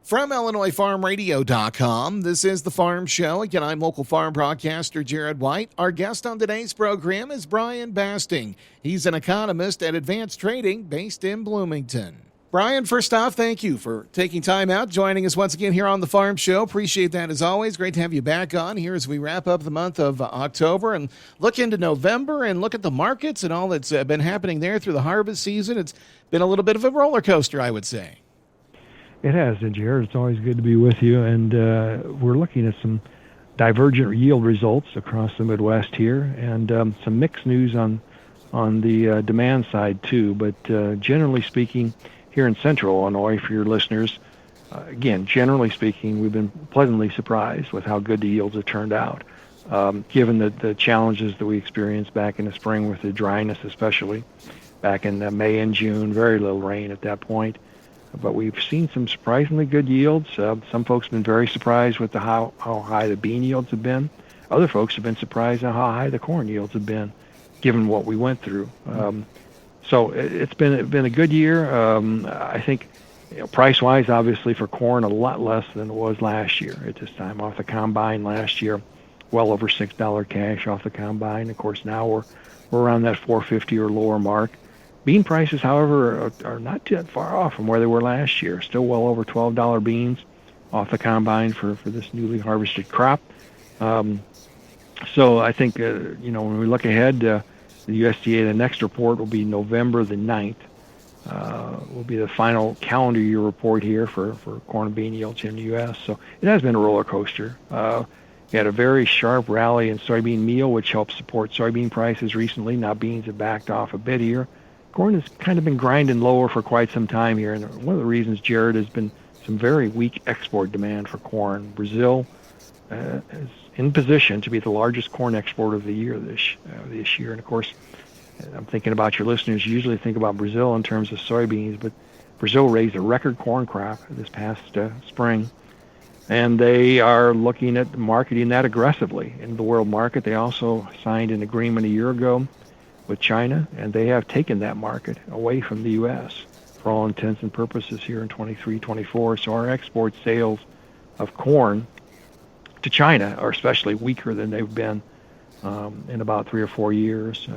From IllinoisFarmRadio.com, this is The Farm Show. Again, I'm local farm broadcaster Jared White. Our guest on today's program is Brian Basting. He's an economist at Advanced Trading based in Bloomington. Brian, first off, thank you for taking time out, joining us once again here on The Farm Show. Appreciate that as always. Great to have you back on here as we wrap up the month of October and look into November and look at the markets and all that's been happening there through the harvest season. It's been a little bit of a roller coaster, I would say. It has, Jared. It's always good to be with you. And we're looking at some divergent yield results across the Midwest here, and some mixed news on the demand side too. But generally speaking, here in Central Illinois, for your listeners, again, generally speaking, we've been pleasantly surprised with how good the yields have turned out, given the challenges that we experienced back in the spring with the dryness, especially back in May and June. Very little rain at that point. But we've seen some surprisingly good yields. Some folks have been very surprised with how high the bean yields have been. Other folks have been surprised at how high the corn yields have been, given what we went through. So it's been a good year. I think, price-wise, obviously for corn, a lot less than it was last year at this time. Off the combine last year, well over $6 cash off the combine. Of course, now we're around that $4.50 or lower mark. Bean prices, however, are not that far off from where they were last year. Still well over $12 beans off the combine for this newly harvested crop. So I think, when we look ahead, the USDA, the next report will be November the 9th. Will be the final calendar year report here for corn and bean yields here in the U.S. So it has been a roller coaster. We had a very sharp rally in soybean meal, which helped support soybean prices recently. Now beans have backed off a bit here. Corn has kind of been grinding lower for quite some time here, and one of the reasons, Jared, has been some very weak export demand for corn. Brazil is in position to be the largest corn exporter of the year this year, and of course, I'm thinking about your listeners. You usually think about Brazil in terms of soybeans, but Brazil raised a record corn crop this past spring, and they are looking at marketing that aggressively in the world market. They also signed an agreement a year ago with China, and they have taken that market away from the U.S. for all intents and purposes here in 23-24. So our export sales of corn to China are especially weaker than they've been in about 3 or 4 years.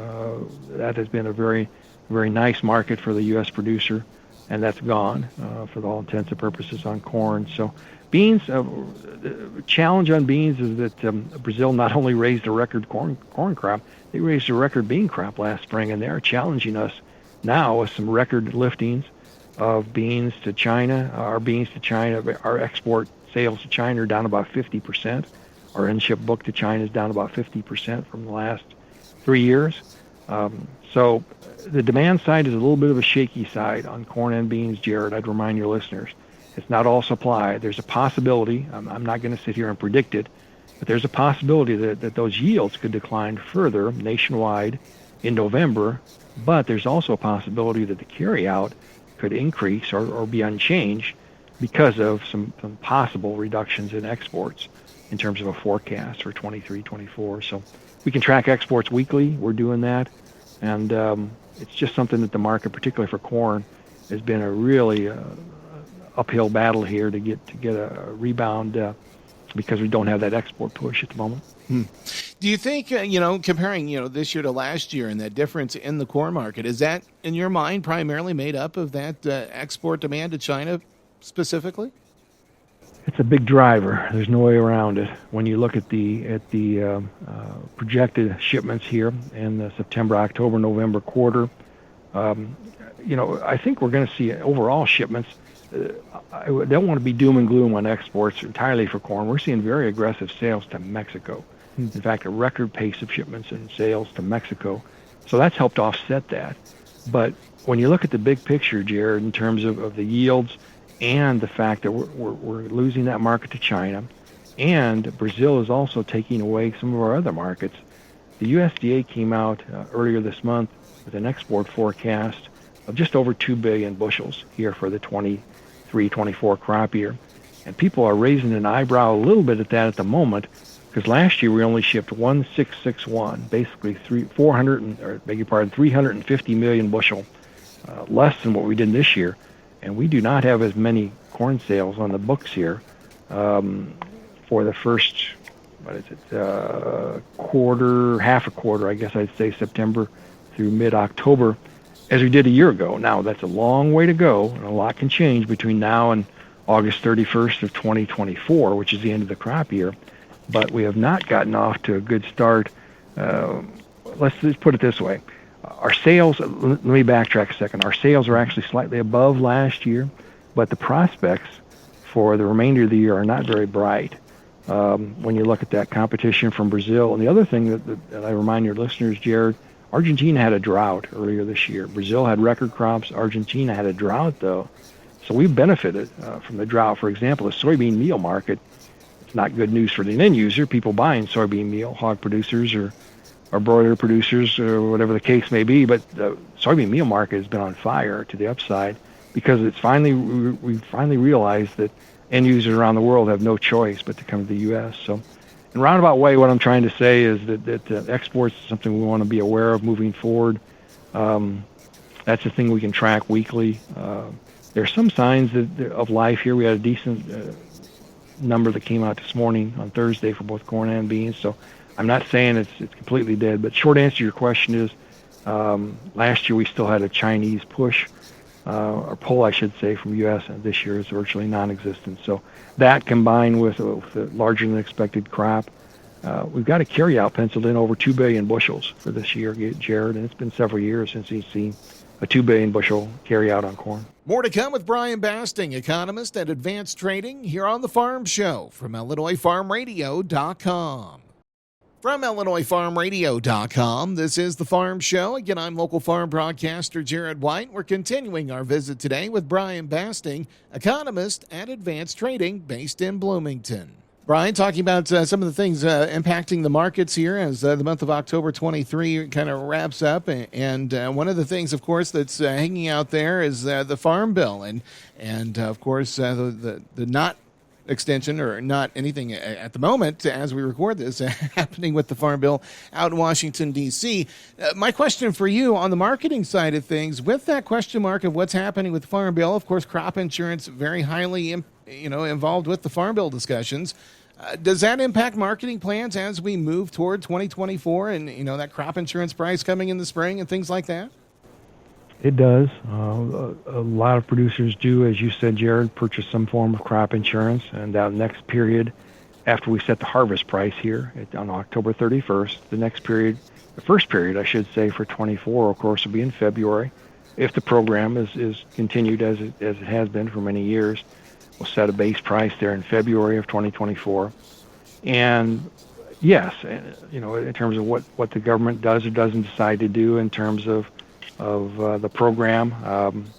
That has been a very, very nice market for the U.S. producer, and that's gone for all intents and purposes on corn. So beans, the challenge on beans is that Brazil not only raised a record corn crop, they raised a record bean crop last spring, and they are challenging us now with some record liftings of beans to China. Our export sales to China are down about 50%. Our in-ship book to China is down about 50% from the last 3 years. So the demand side is a little bit of a shaky side on corn and beans, Jared. I'd remind your listeners. It's not all supply. There's a possibility, I'm not going to sit here and predict it, but there's a possibility that those yields could decline further nationwide in November, but there's also a possibility that the carryout could increase or be unchanged because of some possible reductions in exports in terms of a forecast for 23-24. So we can track exports weekly. We're doing that, and it's just something that the market, particularly for corn, has been a really uphill battle here to get a rebound because we don't have that export push at the moment. Do you think, comparing, this year to last year and that difference in the corn market, is that, in your mind, primarily made up of that export demand to China specifically? It's a big driver. There's no way around it. When you look at the projected shipments here in the September, October, November quarter, I think we're going to see overall shipments. I don't want to be doom and gloom on exports entirely for corn. We're seeing very aggressive sales to Mexico. In fact, a record pace of shipments and sales to Mexico. So that's helped offset that. But when you look at the big picture, Jared, in terms of the yields and the fact that we're losing that market to China, and Brazil is also taking away some of our other markets, the USDA came out earlier this month with an export forecast of just over 2 billion bushels here for the 23-24 crop year. And people are raising an eyebrow a little bit at that at the moment, because last year we only shipped 1,661, basically 350 million bushel, less than what we did this year. And we do not have as many corn sales on the books here for the first, half a quarter, I guess I'd say September through mid-October, as we did a year ago. Now, that's a long way to go, and a lot can change between now and August 31st of 2024, which is the end of the crop year. But we have not gotten off to a good start. Let's just put it this way. Our sales, let me backtrack a second. Our sales are actually slightly above last year, but the prospects for the remainder of the year are not very bright. When you look at that competition from Brazil. And the other thing that I remind your listeners, Jared, Argentina had a drought earlier this year. Brazil had record crops. Argentina had a drought, though. So we've benefited from the drought. For example, the soybean meal market, it's not good news for the end user, people buying soybean meal, hog producers or broiler producers or whatever the case may be. But the soybean meal market has been on fire to the upside because we finally realized that end users around the world have no choice but to come to the U.S. So in a roundabout way, what I'm trying to say is that exports is something we want to be aware of moving forward. That's a thing we can track weekly. There are some signs of life here. We had a decent number that came out this morning on Thursday for both corn and beans. So I'm not saying it's completely dead, but short answer to your question is last year we still had a Chinese push, or pull, I should say, from U.S., and this year is virtually non-existent. So that combined with a larger than expected crop, we've got a carryout penciled in over 2 billion bushels for this year, Jared, and it's been several years since we've seen a 2 billion bushel carryout on corn. More to come with Brian Basting, economist at Advanced Trading, here on The Farm Show from IllinoisFarmRadio.com. From IllinoisFarmRadio.com, this is The Farm Show. Again, I'm local farm broadcaster Jared White. We're continuing our visit today with Brian Basting, economist at Advanced Trading based in Bloomington. Brian, talking about some of the things impacting the markets here as the month of October 23 kind of wraps up. And one of the things, of course, that's hanging out there is the Farm Bill. And of course, the not extension or not anything at the moment as we record this happening with the Farm Bill out in Washington, D.C. My question for you on the marketing side of things, with that question mark of what's happening with the Farm Bill, of course, crop insurance very highly involved with the Farm Bill discussions. Does that impact marketing plans as we move toward 2024 and, that crop insurance price coming in the spring and things like that? It does. A lot of producers do, as you said, Jared, purchase some form of crop insurance. And that next period, after we set the harvest price here on October 31st, the first period, I should say, for 24, of course, will be in February. If the program is continued as it has been for many years, we'll set a base price there in February of 2024. And yes, in terms of what the government does or doesn't decide to do in terms of the program,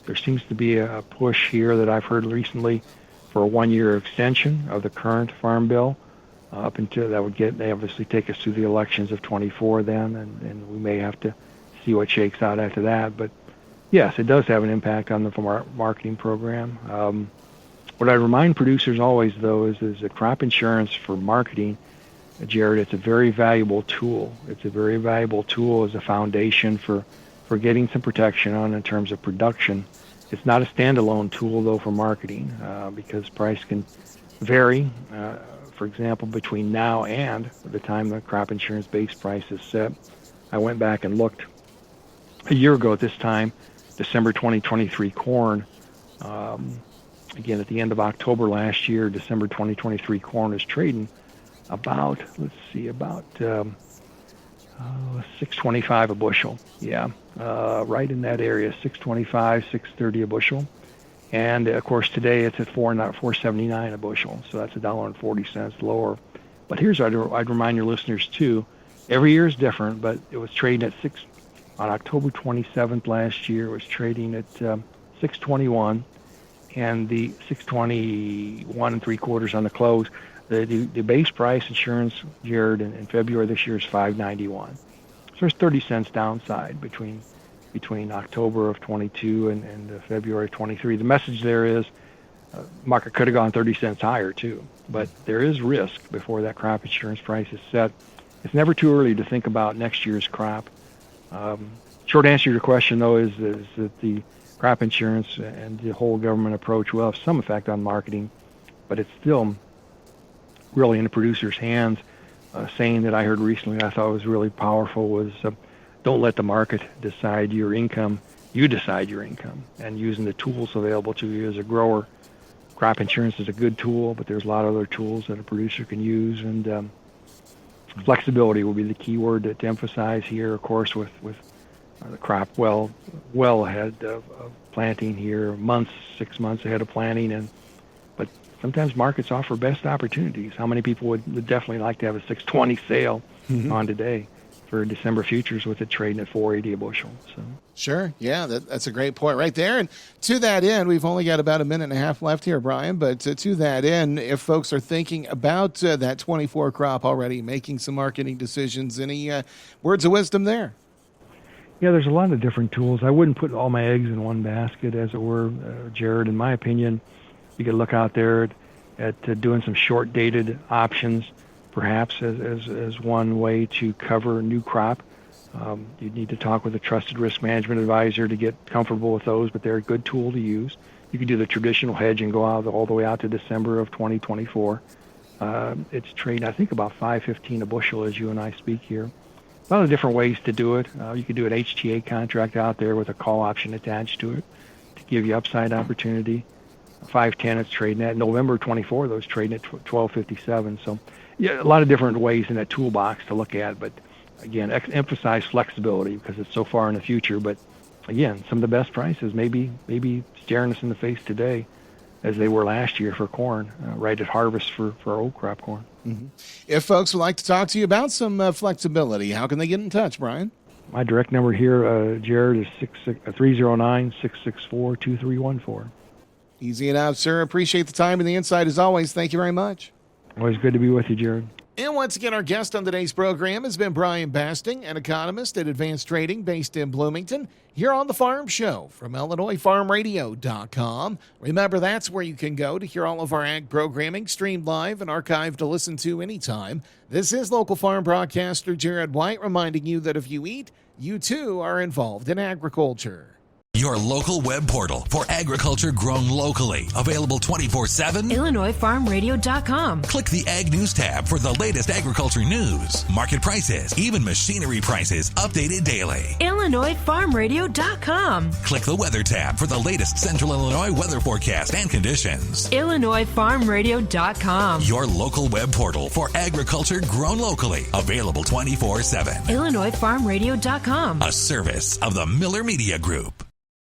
there seems to be a push here that I've heard recently for a 1-year extension of the current Farm Bill up until they obviously take us through the elections of 24 then, and we may have to see what shakes out after that. But yes, it does have an impact on the marketing program. What I remind producers always, though, is that crop insurance for marketing, Jared, it's a very valuable tool. It's a very valuable tool as a foundation for getting some protection on in terms of production. It's not a standalone tool, though, for marketing because price can vary, for example, between now and the time the crop insurance base price is set. I went back and looked a year ago at this time, December 2023 corn. Again, at the end of October last year, December 2023 corn is trading about $6.25 a bushel. Yeah, right in that area, $6.25, $6.30 a bushel. And of course, today it's at $4.79 a bushel, so that's $1.40 lower. But here's what I'd remind your listeners too: every year is different, but it was trading at on October 27th last year. It was trading at $6.21. And the $6.21 3/4 on the close. The base price insurance, Jared, in February this year is $5.91. So there's 30 cents downside between October of 22 and February of 23. The message there is market could have gone 30 cents higher too, but there is risk before that crop insurance price is set. It's never too early to think about next year's crop. Short answer to your question, though, is that the crop insurance and the whole government approach will have some effect on marketing, but it's still really in the producer's hands. Saying that I heard recently I thought was really powerful was, don't let the market decide your income. You decide your income, and using the tools available to you as a grower. Crop insurance is a good tool, but there's a lot of other tools that a producer can use, and flexibility will be the key word to emphasize here, of course, with the crop well ahead of planting here, 6 months ahead of planting, but sometimes markets offer best opportunities. How many people would definitely like to have a 620 sale on today for December futures with it trading at $4.80 a bushel? So. Sure. Yeah, that's a great point right there. And to that end, we've only got about a minute and a half left here, Brian. But to that end, if folks are thinking about that 24 crop already, making some marketing decisions, any words of wisdom there? Yeah, there's a lot of different tools. I wouldn't put all my eggs in one basket, as it were, Jared. In my opinion, you could look out there at doing some short-dated options, perhaps as one way to cover a new crop. You'd need to talk with a trusted risk management advisor to get comfortable with those, but they're a good tool to use. You could do the traditional hedge and go out all the way out to December of 2024. It's trading, I think, about $5.15 a bushel as you and I speak here. A lot of different ways to do it. You could do an HTA contract out there with a call option attached to it to give you upside opportunity. 5.10 it's trading at. November 24, those trading at 12.57. So, yeah, a lot of different ways in that toolbox to look at. But again, emphasize flexibility because it's so far in the future. But again, some of the best prices maybe staring us in the face today, as they were last year for corn, right at harvest for our old crop corn. Mm-hmm. If folks would like to talk to you about some flexibility, how can they get in touch, Brian? My direct number here, Jared, is 309-664-2314. Easy enough, sir. Appreciate the time and the insight as always. Thank you very much. Always good to be with you, Jared. And once again, our guest on today's program has been Brian Basting, an economist at Advanced Trading based in Bloomington, here on The Farm Show from IllinoisFarmRadio.com. Remember, that's where you can go to hear all of our ag programming streamed live and archived to listen to anytime. This is local farm broadcaster Jared White reminding you that if you eat, you too are involved in agriculture. Your local web portal for agriculture grown locally. Available 24/7. IllinoisFarmRadio.com. Click the Ag News tab for the latest agriculture news, market prices, even machinery prices updated daily. IllinoisFarmRadio.com. Click the Weather tab for the latest Central Illinois weather forecast and conditions. IllinoisFarmRadio.com. Your local web portal for agriculture grown locally. Available 24/7. IllinoisFarmRadio.com. A service of the Miller Media Group.